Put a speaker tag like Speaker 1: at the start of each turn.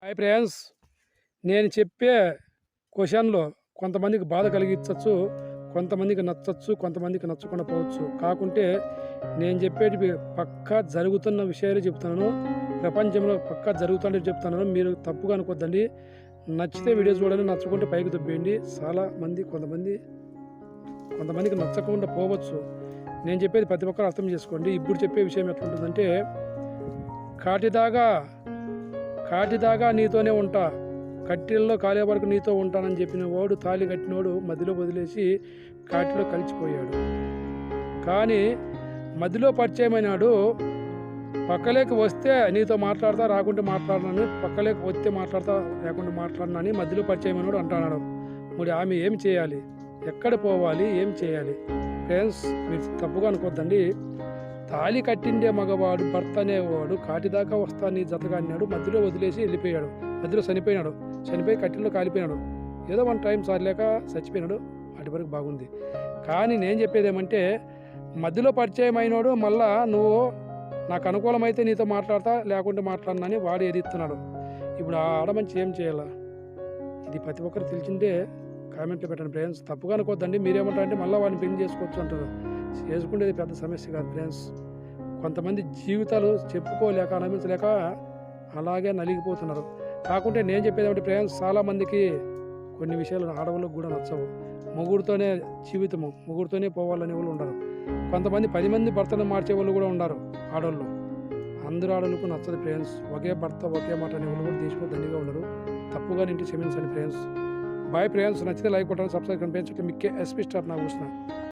Speaker 1: Hi friends, నేను చెప్పే క్వశ్చన్లో కొంతమందికి బాధ కలిగించవచ్చు, కొంతమందికి నచ్చచ్చు, కొంతమందికి నచ్చకుండా పోవచ్చు. కాకుంటే నేను చెప్పేటివి పక్కా జరుగుతున్న విషయాలు చెప్తున్నాను. ప్రపంచంలో పక్కా జరుగుతుంటే చెప్తున్నాను. మీరు తప్పుగా అనుకోద్దండి. నచ్చితే వీడియో చూడండి, నచ్చకుంటే పైకి దొబ్బేయండి. చాలా మంది కొంతమందికి నచ్చకుండా పోవచ్చు. నేను చెప్పేది ప్రతి ఒక్కరు అర్థం చేసుకోండి. ఇప్పుడు చెప్పే విషయం ఎట్లుంటుందంటే, కాటిదాకా నీతోనే ఉంటా, కట్టెల్లో కాలే వరకు నీతో ఉంటానని చెప్పిన వాడు, తాళి కట్టినోడు మధ్యలో వదిలేసి కాటిలో కలిసిపోయాడు. కానీ మధ్యలో పరిచయమైనాడు, పక్కలేకి వస్తే నీతో మాట్లాడతా, రాకుంటే మాట్లాడనని, పక్కలేకి వస్తే మాట్లాడతా, లేకుంటే మాట్లాడనని మధ్యలో పరిచయమైనడు అంటున్నాడు. మరి ఆమె ఏం చేయాలి, ఎక్కడ పోవాలి, ఏం చేయాలి? ఫ్రెండ్స్, మీరు తప్పుగా అనుకోద్దండి. తాళి కట్టిండే మగవాడు, భర్త అనేవాడు కాటిదాకా వస్తా నీ జతగా అన్నాడు, మధ్యలో వదిలేసి వెళ్ళిపోయాడు. మధ్యలో చనిపోయి కట్టెల్లో కాలిపోయినాడు. ఏదో వన్ టైం సార్లేక చచ్చిపోయినాడు. వాటి వరకు బాగుంది. కానీ నేను చెప్పేది ఏమంటే, మధ్యలో పరిచయం అయినాడు మళ్ళా నువ్వు నాకు అనుకూలమైతే నీతో మాట్లాడతా, లేకుంటే మాట్లాడనని వాడు ఎదిస్తున్నాడు. ఇప్పుడు ఆ ఆడమంచి ఏం చేయాలా? ఇది ప్రతి ఒక్కరు తెలిసిందే. కామెంట్లో పెట్టండి ఫ్రెండ్స్. తప్పుగా అనుకోవద్దండి. మీరేమంటారంటే మళ్ళీ వాడిని పెళ్లి చేసుకోవచ్చు అంటారు. చేసుకునేది పెద్ద సమస్య కాదు ఫ్రెండ్స్. కొంతమంది జీవితాలు చెప్పుకోలేక, అనుభవించలేక అలాగే నలిగిపోతున్నారు. కాకుంటే నేను చెప్పేది ఏమంటే ఫ్రెండ్స్, చాలామందికి కొన్ని విషయాలు ఆడవాళ్ళకు కూడా నచ్చవు. మొగుడుతోనే జీవితము, మొగుడుతోనే పోవాలనే వాళ్ళు ఉండరు. కొంతమంది 10 మంది భర్తను మార్చే వాళ్ళు కూడా ఉన్నారు. ఆడవాళ్ళు, అందరూ ఆడవాళ్ళకు నచ్చదు ఫ్రెండ్స్. ఒకే భర్త ఒకే మాట అనే వాళ్ళు కూడా దేశంలో దండిగా ఉండరు. తప్పుగా నింటి క్షమించండి ఫ్రెండ్స్. Bye friends. నచ్చితే లైక్ కొట్టండి, సబ్స్క్రైబ్ కనిపించట్టు. మీకే ఎస్పీ స్టార్ నా కూర్చున్నా.